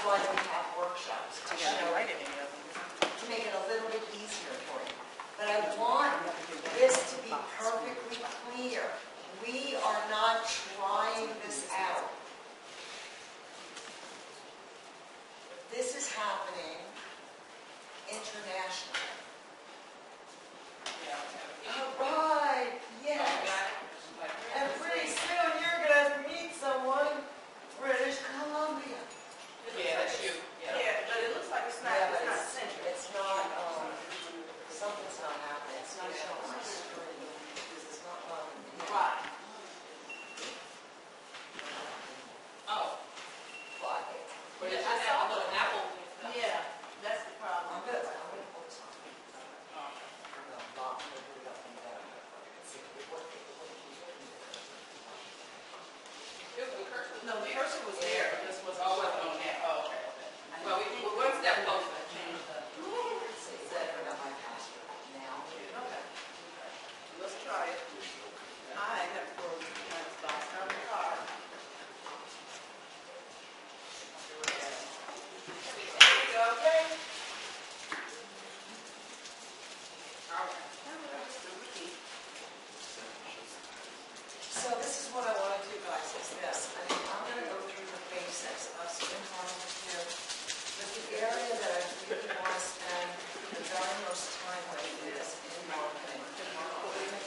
why we have workshops, to I show, didn't write any of them. to make it a little bit easier for you. But I want this to be perfectly clear. We are not trying this out. This is happening internationally. All right, yes. And pretty soon you're going to meet someone, British Columbia. Yeah, that's you. Yeah, but it looks like it's not, Yeah, but it's not central. it's not, something's not happening. It's not showing my screen. Because it's not loading. Right. Oh, But but it's I just saw a little apple. Yeah, that's the problem. I'm good. I'm going to put some. Oh. I'm going to lock it up and down. See, it worked. The cursor was No, the there. cursor was there, it just wasn't. Oh, it wasn't on there. Oh, okay. Well, once that post, I changed the. See, I got my password now. Okay. Let's try it. I have to go to my stop down the car. There we go, okay? So this is what I want to do, guys, is this. I mean, I'm going to go through the basics of spin harmony here. But the area that I really want to spend the very most time with is in marketing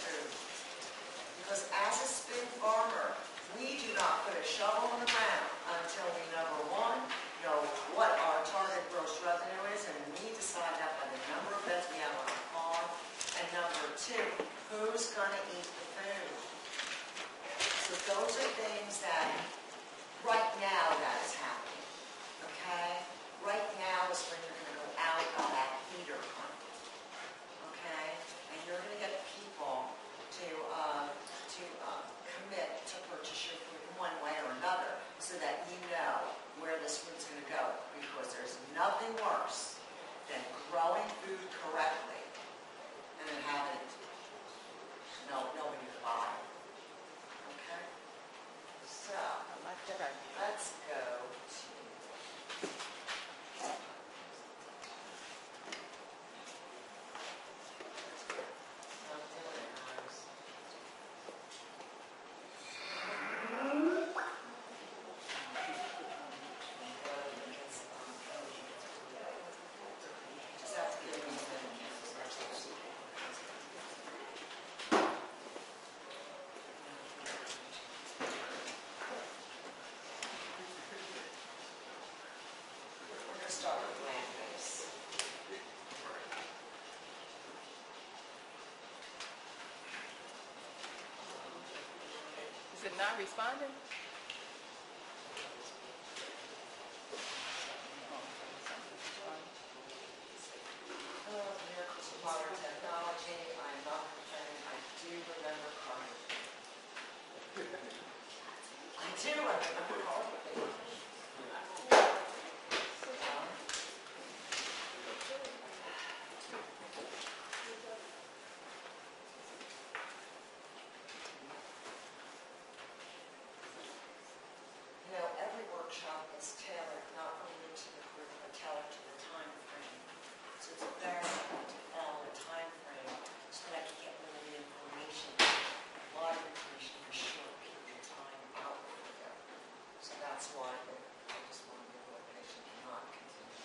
food. Because as a spin farmer, we do not put a shovel in the ground until we, number one, know what our target gross revenue is, and we decide that by the number of beds we have on our farm, and number two, who's going to eat the food. So those are things that, right now, that is happening, okay? Right now is when you're going to go out on that feeder hunt, okay? And you're going to get people to commit to purchase your food in one way or another so that you know where this food's going to go, because there's nothing worse than growing food correctly and then having nobody to buy. Okay? So, I like that idea. let's go to... I'm doing it, guys. Just have to give me a minute. We're going to start with land base. Is it not responding? Oh, the miracles of modern technology. I'm not complaining. I do remember crying. I do remember crying. You know, every workshop is tailored not only to the group, but tailored to the time frame. So it's very important to follow the time frame so that I can get really information, a lot of information in a short period of time out for you. So that's why I just want to be a little patient and not continue.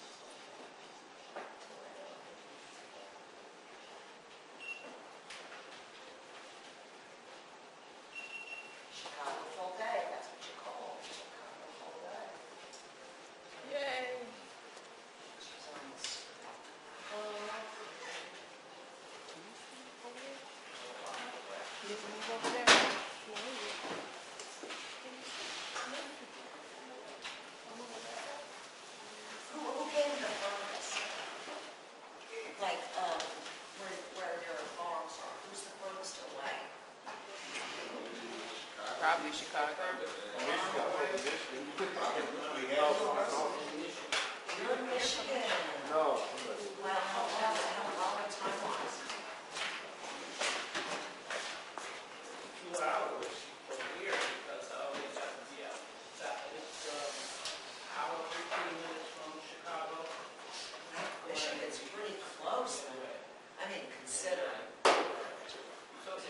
Chicago full day, that's what you call it. Chicago full day. Yay. She's on the screen. You can move over there. Who gave the furthest? Like, where your farms are, who's the furthest away? Probably Chicago. You're in Michigan. No. Well, how long time-wise? 2 hours from here because I always have to be outside. It's hour, 15 minutes considering. So it's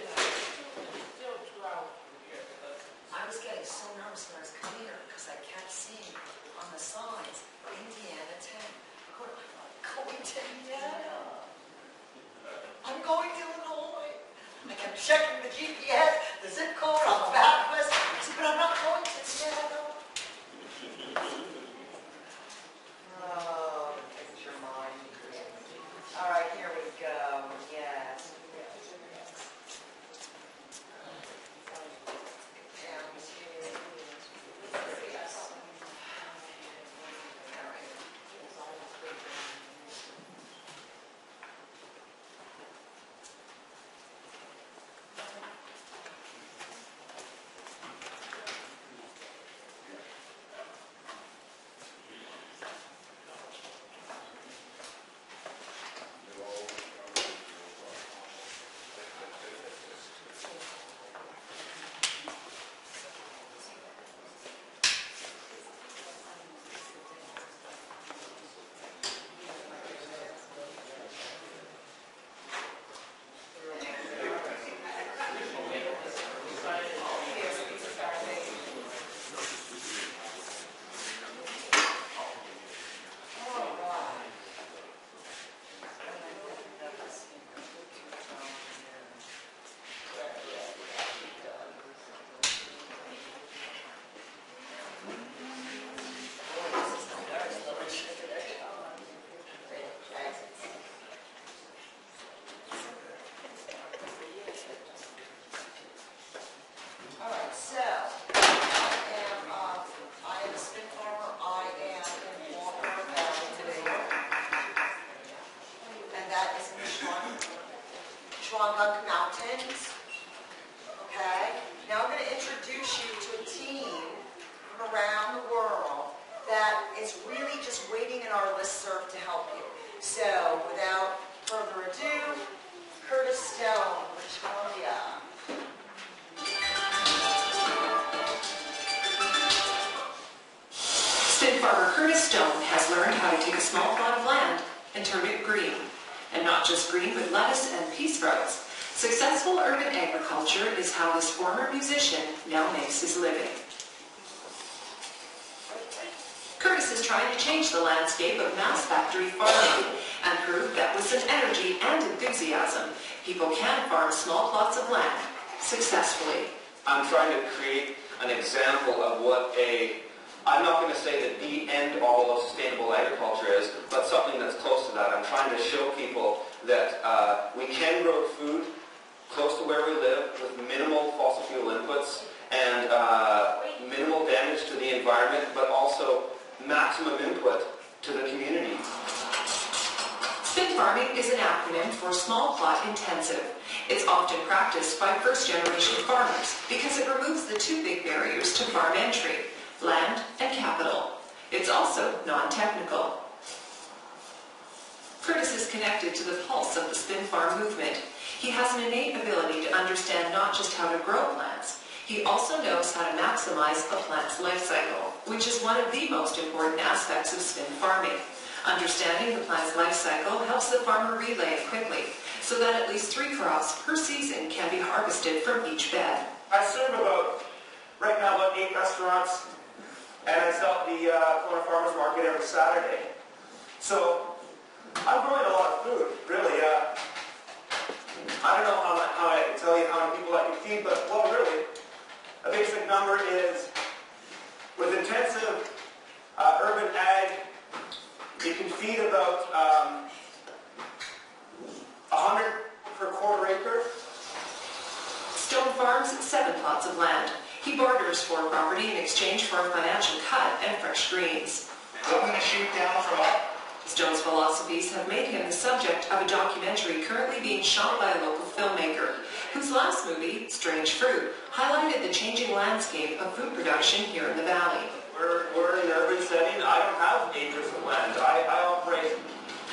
still 2 hours from here, because I was getting so nervous when I was coming here because I kept seeing on the signs, Indiana 10. Going to Indiana. I'm going to Illinois. I kept checking the GPS, the zip code on the MapQuest. I said, but I'm not going to Indiana. Oh, picture mind. All right, here we go. Yes. Down to yes. All right. Schwangunk Mountains. Okay? Now I'm going to introduce you to a team from around the world that is really just waiting in our listserv to help you. So, without further ado, Curtis Stone, British Columbia. Spin farmer Curtis Stone has learned how to take a small plot of land and turn it green. And not just green, but lettuce and pea sprouts. Successful urban agriculture is how this former musician now makes his living. Curtis is trying to change the landscape of mass factory farming and prove that with some energy and enthusiasm, people can farm small plots of land successfully. I'm trying to create an example of what I'm not going to say that the end all of sustainable agriculture is, but something that's close to that. I'm trying to show people that we can grow food close to where we live with minimal fossil fuel inputs and minimal damage to the environment, but also maximum input to the community. Spin farming is an acronym for small plot intensive. It's often practiced by first-generation farmers because it removes the two big barriers to farm entry: land and capital. It's also non-technical. Curtis is connected to the pulse of the Spin Farm movement. He has an innate ability to understand not just how to grow plants, he also knows how to maximize a plant's life cycle, which is one of the most important aspects of spin farming. Understanding the plant's life cycle helps the farmer relay it quickly, so that at least 3 crops per season can be harvested from each bed. I serve right now about 8 restaurants, and I sell at the Kelowna Farmers Market every Saturday. So I'm growing a lot of food, really. I don't know how I can tell you how many people I can feed, but, well, really, a basic number is, with intensive urban ag, you can feed about 100 per quarter acre. Stone farms 7 plots of land. He barters for property in exchange for a financial cut and fresh greens. I'm going to shoot down from up. Stone's philosophies have made him the subject of a documentary currently being shot by a local filmmaker, whose last movie, Strange Fruit, highlighted the changing landscape of food production here in the valley. We're in an urban setting. I don't have acres of land. I operate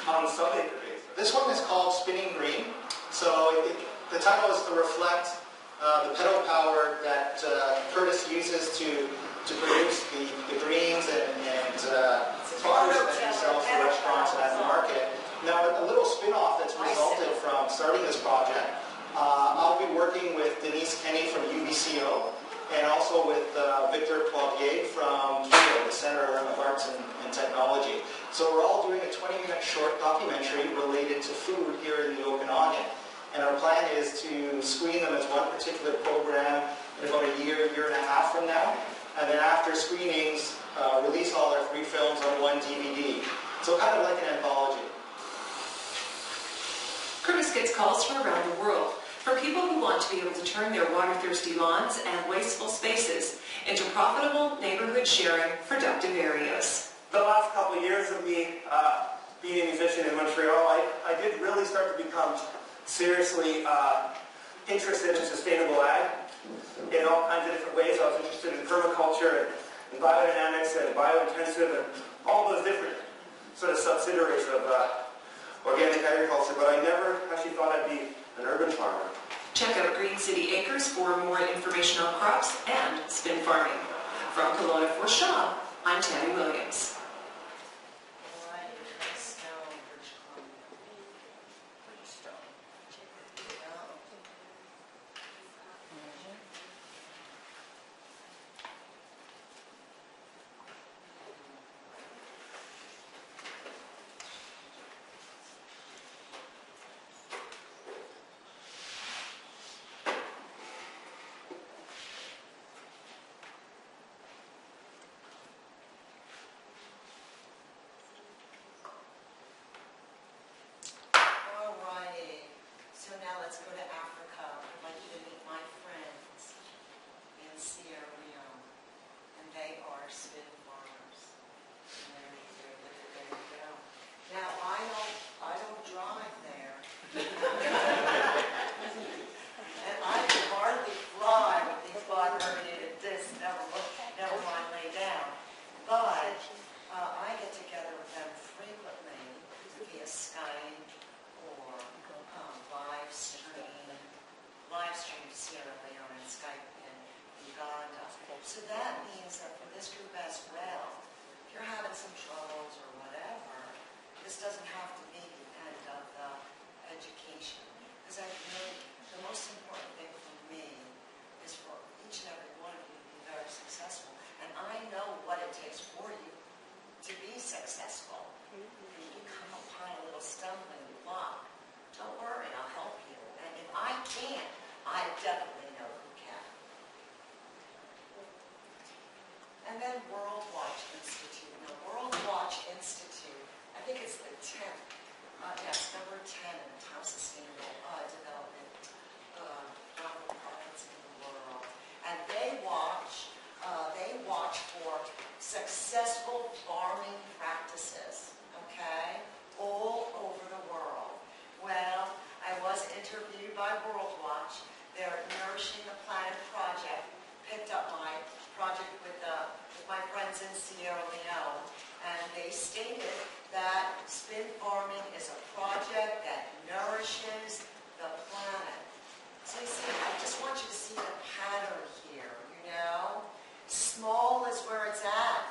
on a sub-acre basis. This one is called Spinning Green. So the title is to reflect the pedal power that Curtis uses to produce the greens and products that he sells to restaurants and at the market. Now, a little spin-off that's resulted from starting starting this project. I'll be working with Denise Kenny from UBCO and also with Victor Poirier from CIO, the Center of Arts and Technology. So we're all doing a 20-minute short documentary related to food here in the Okanagan. And our plan is to screen them as one particular program in about a year and a half from now. And then after screenings, release all our 3 films on one DVD. So kind of like an anthology. Curtis gets calls from around the world, from people who want to be able to turn their water-thirsty lawns and wasteful spaces into profitable neighborhood sharing productive areas. The last couple of years of me being a musician in Montreal, I did really start to become seriously interested in sustainable ag in all kinds of different ways. I was interested in permaculture and biodynamics and biointensive and all those different sort of subsidiaries of organic agriculture, but I never actually thought I'd be an urban farmer. Check out Green City Acres for more information on crops and spin farming. From Kelowna for Shaw, I'm Tammy Williams. So now let's go to Africa. I'd like you to meet my friends in Sierra Leone. And they are spin farmers. And there you go. Now, I don't drive there. And I can hardly fly with these body-herniated discs, never mind lay down. But I get together with them frequently via Skype or live stream Sierra Leone and Skype in Uganda. So that means that for this group as well, if you're having some troubles or whatever, this doesn't have to be the end of the education. Because I really, the most important thing for me is for each and every one of you to be very successful. And I know what it takes for you to be successful. If you come upon a little stumbling block, don't worry, I'll help you. And if I can't, I definitely know who can. And then World Watch Institute. Now, World Watch Institute, I think it's the 10th. Yes, number 10 in the top sustainable development nonprofits in the world. And they watch for successful farming practices, okay, all over the world. Well, I was interviewed by World Watch. Their Nourishing the Planet project picked up my project with my friends in Sierra Leone, and they stated that spin farming is a project that nourishes the planet. So you see, I just want you to see the pattern here, you know? Small is where it's at.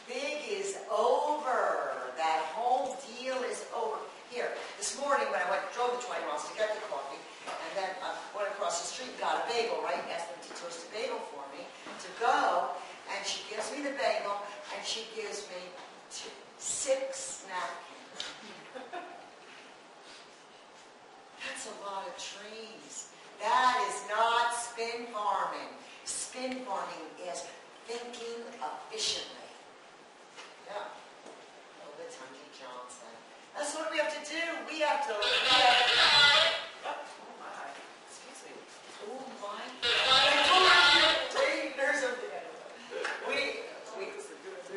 Big is over. That whole deal is over. Here, this morning when I drove the 20 miles to get the coffee, and then went across the street and got a bagel, right? Asked them to toast a bagel for me to go, and she gives me the bagel, and she gives me 6 napkins. That's a lot of trees. That is not spin farming. Spin farming is thinking efficiently. Yeah. Oh, the Tunji Johnson. That's what we have to do. We have to. Oh my. Excuse me. Oh my. There's a.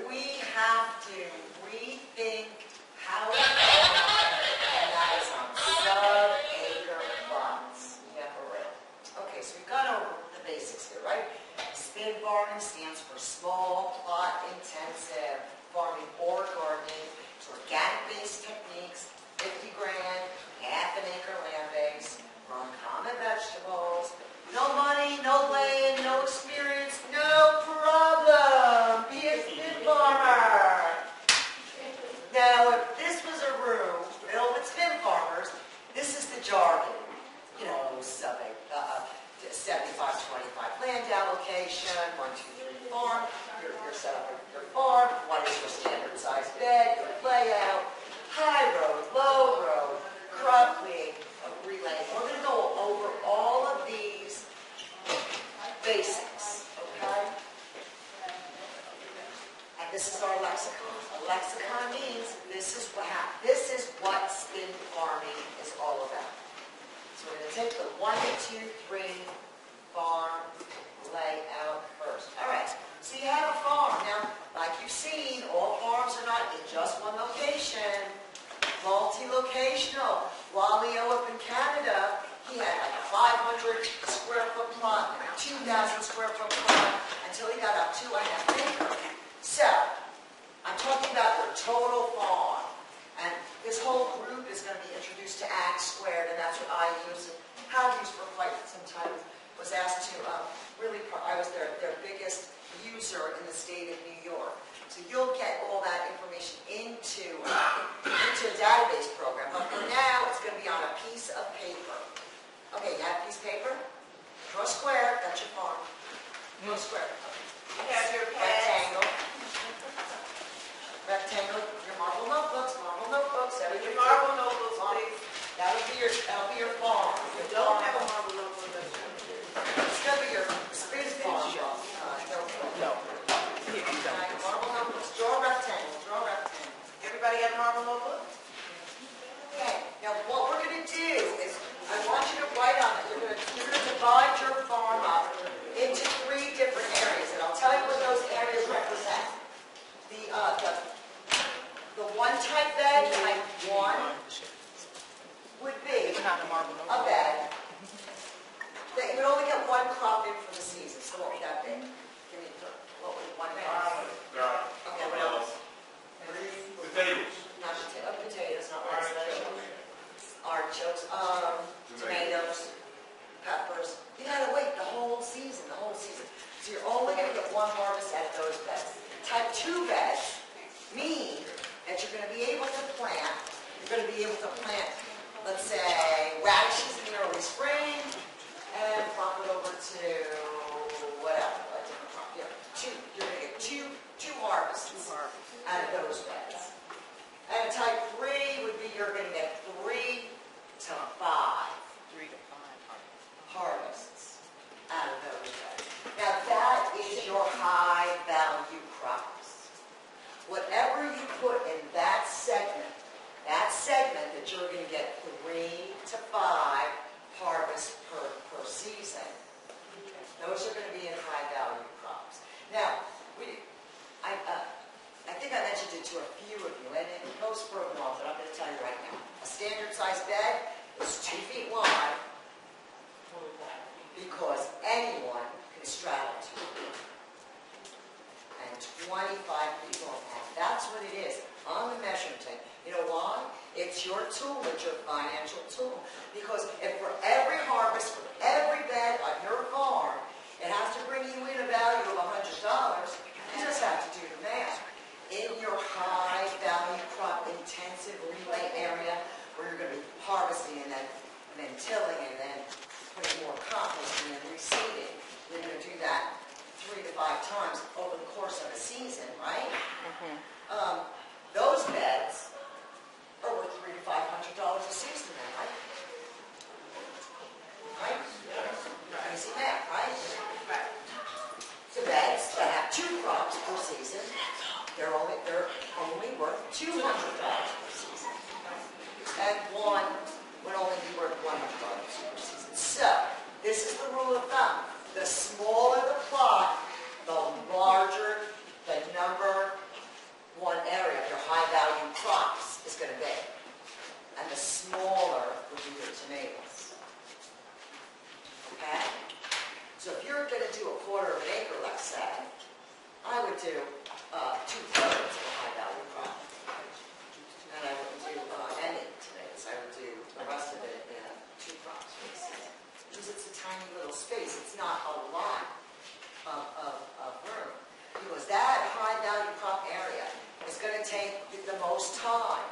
We have to rethink how we farm, and that is on sub-acre plots. Yeah, for real. Okay, so we've gone over the basics here, right? Spin farming stands for small plot intensive farming or gardening. It's organic-based techniques, 50 grand, half this is our lexicon. A lexicon means this is what spin farming is all about. So we're going to take the 1, 2, 3 farm layout first. All right, so you have a farm. Now, like you've seen, all farms are not in just one location. Multi-locational. Wally-O up in Canada, he had like a 500 square foot plot, 2,000 square foot plot, until he got up to a half acre. So, I'm talking about your total farm. And this whole group is going to be introduced to Ag Squared, and that's what I use and have used for quite some time. Was asked to I was their biggest user in the state of New York. So you'll get all that information into a database program. But for now, it's going to be on a piece of paper. Okay, you have a piece of paper? Draw a square, that's your farm. Draw a square. You have your Rectangle. Rectangle, your marble notebooks, With your marble notebooks, please. That'll be your farm. You don't have a marble notebook, that's It's going to be your spin farm. No. Marble notebooks, draw a rectangle, Everybody have a marble notebook? Okay, now what we're going to do is, I want you to write on it, you're going to divide your farm up into 3 different areas, and I'll tell you what those areas represent. The one type bed, type 1, would be a bed that you would only get 1 crop in for the season. So what would that be? Give me, what would 1 bed? Okay, what else? Potatoes. Not potatoes, not one special. Artichokes, tomatoes, peppers. You gotta wait the whole season. So you're only gonna get 1 harvest out of those beds. Type 2 beds mean that you're gonna be able to plant, let's say, radishes in the early spring, and flop it over to whatever, a different crop. You're gonna get two harvests out of those beds. And type 3 would be you're going to get 3 to 5 harvests out of those beds. Now that is your high value crops. Whatever you put in that segment that you're going to get 3 to 5 harvests per season, those are going to be in high value crops. Now, I think I mentioned it to a few of you, and it goes for a while, but I'm going to tell you right now. A standard size bed is 2 feet wide because anyone can straddle 2 feet. And 25 feet long. And that's what it is on the measuring tape. You know why? It's your tool, it's your financial tool. Because if for every harvest, for every bed on your farm, it has to bring you in a value of $100, you just have to do the math. In your high value crop intensive relay area where you're going to be harvesting and then tilling and then putting more compost and then reseeding, you're going to do that 3 to 5 times over the course of a season, right? Those beds are worth $300 to $500 a season then, right? Right? Easy math, right? So beds that have 2 crops per season, they're only worth $200 per season. And 1 would only be worth $100 per season. So, this is the rule of thumb. The smaller the plot, the larger the number 1 area of your high value crops is going to be. And the smaller would be your tomatoes. Okay? So if you're going to do a 1/4 of an acre, let's say, I would do 2/3 of a high value crop. And I wouldn't do any tomatoes. I would do the rest of it in 2 crops for the season. Because it's a tiny little space. It's not a lot of room. Because that high value crop area is going to take the most time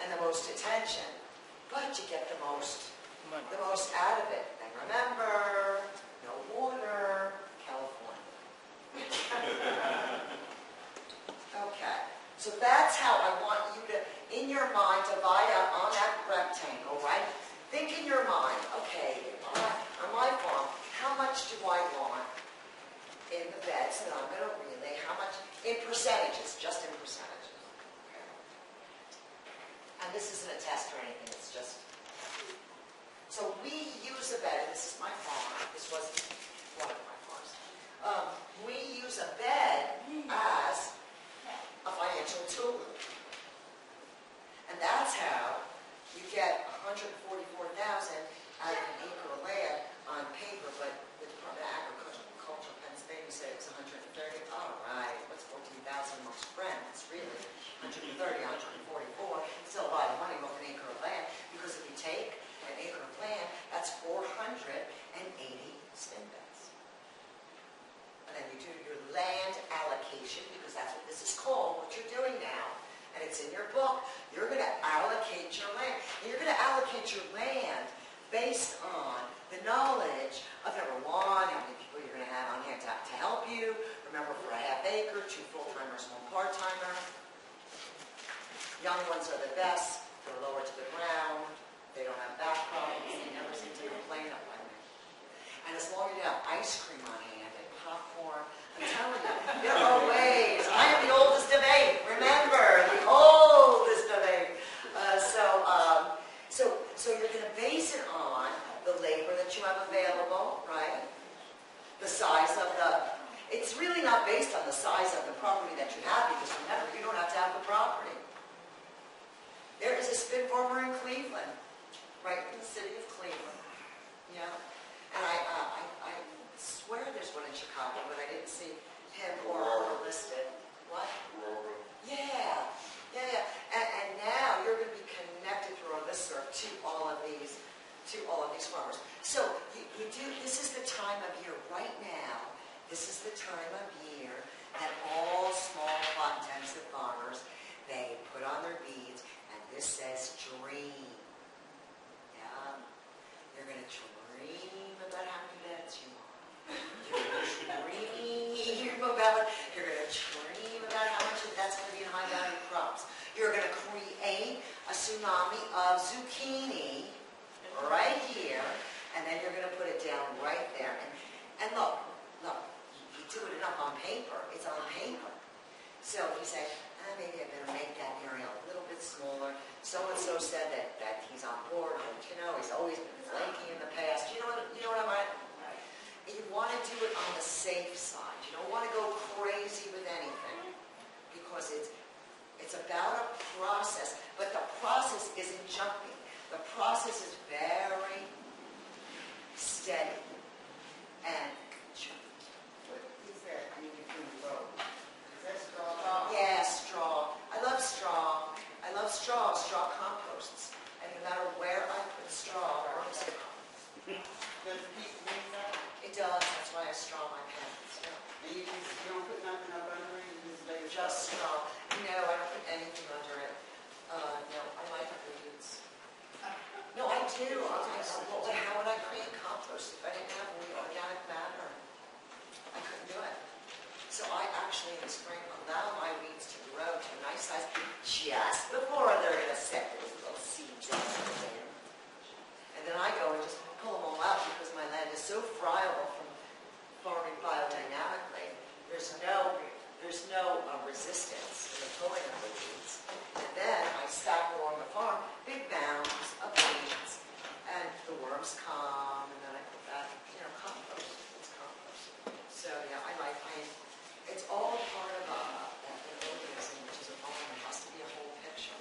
and the most attention, but you get the most out of it. And remember, no water, California. Okay, so that's how I want you to, in your mind, divide up on that rectangle, right? Think in your mind, okay, on my farm, how much do I want in the beds that I'm going to relay? How much In percentages, just in percentages. Okay. And this isn't a test or anything, it's just... So we use a bed, and this is my farm, this was one of my farms. We use a bed as a financial tool. And that's how you get $144,000 out of an acre of land on paper, but the Department of Agriculture of Pennsylvania said it was 130. All right, what's 14,000 amongst friends? It's really 130, 144. Still a lot of money off an acre of land, because if you take an acre of land, that's 480 spin beds. And then you do your land allocation, because that's what this is called, what you're doing now. And it's in your book. You're going to allocate your land. And you're going to allocate your land based on the knowledge of, number one, how many people you're going to have on hand to help you. Remember, for a half acre, 2 full-timers, 1 part-timer. Young ones are the best. They're lower to the ground. They don't have back problems. They never seem to complain of one. And as long as you have ice cream on hand and popcorn, I'm telling you, there are ways. I am the oldest of 8. Remember, the oldest of 8. So you're going to base it on the labor that you have available, right? The size of the... It's really not based on the size of the property that you have, because remember, you don't have to have the property. There is a spin farmer in Cleveland, right in the city of Cleveland. Yeah. And I swear there's one in Chicago, but I didn't see him or her listed. What? Yeah. And now you're going to be connected through a listserv to all of these farmers. So you do. This is the time of year right now. This is the time of year that all small plot intensive farmers, they put on their beads, and this says dream. Yeah. You're going to dream about how many beds you want. You're going to dream about how much that's going to be in high value crops. You're going to create a tsunami of zucchini right here, and then you're going to put it down right there. And look, you do it enough on paper. It's on paper. So if you say, maybe I better make that area a little bit smaller. So-and-so said that he's on board, but he's always been flaky in the past. You know what I mean? You want to do it on the safe side. You don't want to go crazy with anything, because it's about a process, but the process isn't jumpy. The process is very steady and What is that in between the row? Is that straw? yeah, straw. I love straw. I love straw. Straw composts. And no matter where I put straw, worms come. Does it keep things up? It does. That's why I straw my pants. Yeah. And you don't put nothing up under it, you just lay it Just straw. No, I don't put anything under it. No, I like weeds. No, I do. How would I create compost if I didn't have organic matter? I couldn't do it. So I actually in the spring allow my weeds to grow to a nice size just before they're going to set those little seeds in there. And then I go and just pull them all out, because my land is so friable from farming biodynamically. There's no resistance in the pulling of the weeds. And then I stack along the farm big mounds of weeds, and the worms come, and then I put that, compost. It's compost. So yeah, it's all part of an organism, which is a farm. It has to be a whole picture.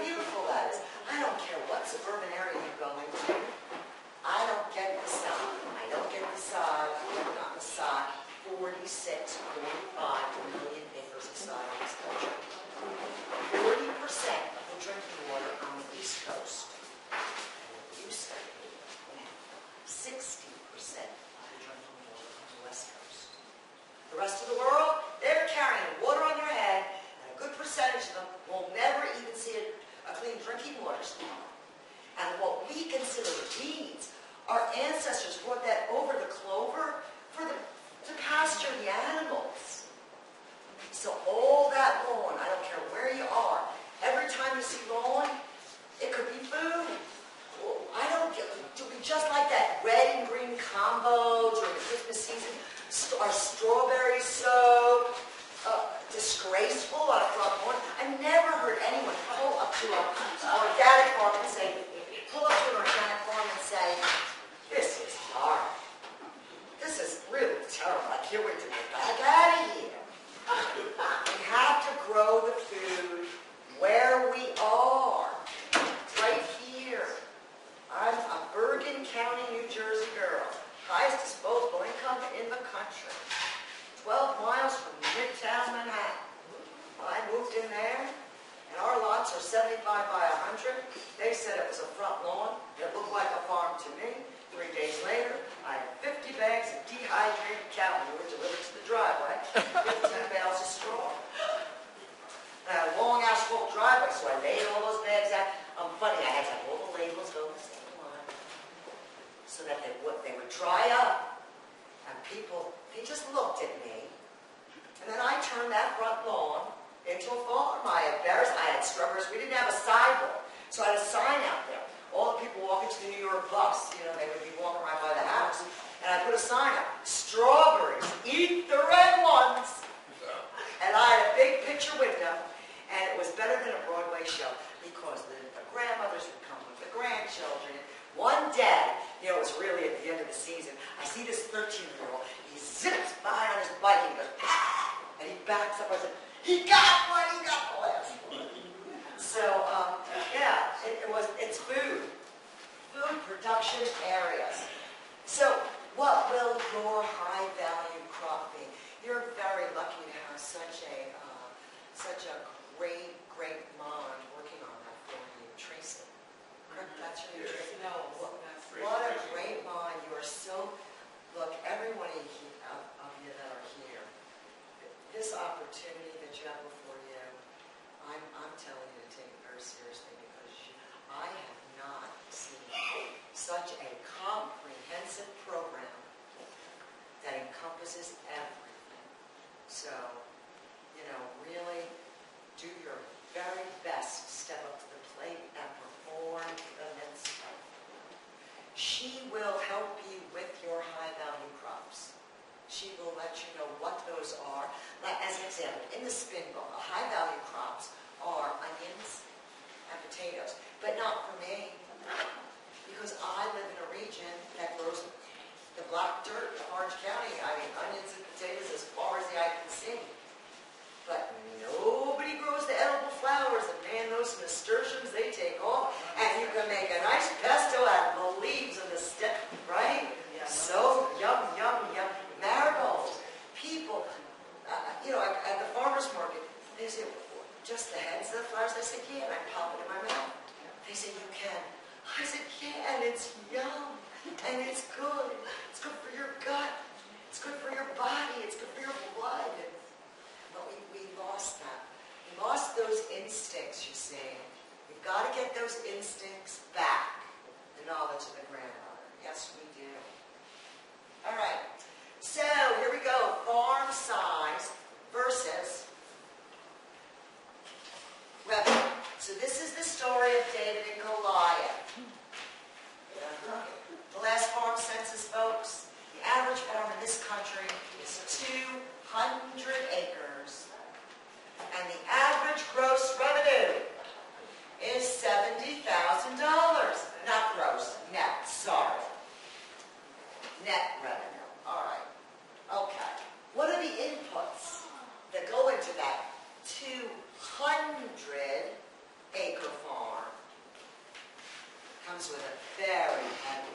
beautiful that is. I don't care what suburban area you go into. I don't get the sod. I don't get the sod. I've gotten the sod 45 million acres of sod in this country. 40% of the drinking water on the East Coast. Used to be 60% of the drinking water on the West Coast. The rest of the world, they're carrying water on their head, and a good percentage of them will never even see a clean drinking water supply. And what we consider weeds, our ancestors brought that over the clover to pasture the animals. So all that lawn, I don't care where you are, every time you see lawn, it could be food. I don't get, do we just like that red and green combo during the Christmas season? Are strawberries so disgraceful on a front lawn? I never heard anyone pull up to an organic farm and say, this is hard. This is really terrible. I can't wait to get back out of here. We have to grow the food where we are. Right here. I'm a Bergen County, New Jersey girl. Highest disposable income in the country. 12 miles from Midtown Manhattan. I moved in there, and our lots are 75 by 100. They said it was a front lawn. It looked like a farm to me. 3 days later, I had 50 bags of dehydrated cow manure delivered to the driveway. 15 bales of straw. I had a long asphalt driveway, so I laid all those bags out. Funny, I had to have all the labels go the same line so that they would dry up. And people, they just looked at me. And then I turned that front lawn into a farm. I had berries, I had strawberries. We didn't have a sidewalk, so I had a sign out there. All the people walking to the New York bus, they would be walking right by the house. And I put a sign up, strawberries, eat the red ones. And I had a big picture window, and it was better than a Broadway show because the grandmothers would come with the grandchildren. One day, it was really at the end of the season, I see this 13-year-old, he zips by on his bike, and he goes, ah! And he backs up, I said, he got one, he got the last one. So, yeah, it's food production areas. So, what will your high-value crop be? You're very lucky to have such a great mind working on that for you, Tracy. That's your name, Tracy. No, What a great mind. You are so, look, everyone of you that are here, this opportunity that you have before you, I'm telling you to take it very seriously because I have not seen such a comprehensive program that encompasses everything. So, really do your very best to step up to the plate and perform immensely. She will help you with your high-value crops. She will let you know what those are. Like, as an example, in the spin bowl, the high-value crops are onions and potatoes, but not for me, because I live in a region that grows the black dirt of Orange County. I mean, onions and potatoes as far as the eye can see. But nobody grows the edible flowers, and man, those nasturtiums, they take off, and you can make a nice pesto out of the leaves and the stem, right? Yeah. So yum, yum, yum. Marigolds. People, at the farmer's market, they say, just the heads of the flowers? I said, yeah, and I pop it in my mouth. They said, you can. I said, yeah, and it's yum, and it's good. It's good for your gut. It's good for your body. It's good for your blood. But we lost that. We lost those instincts, you see. We've got to get those instincts back. The knowledge of the grandmother. Yes, we do. All right. So, here we go. Farm size versus revenue. So this is the story of David and Goliath. The last farm census, folks, the average farm in this country is 200 acres. And the average gross revenue is $70,000. Not gross, net, sorry. Net revenue, all right. Okay. What are the inputs that go into that 200-acre farm? comes with a very heavy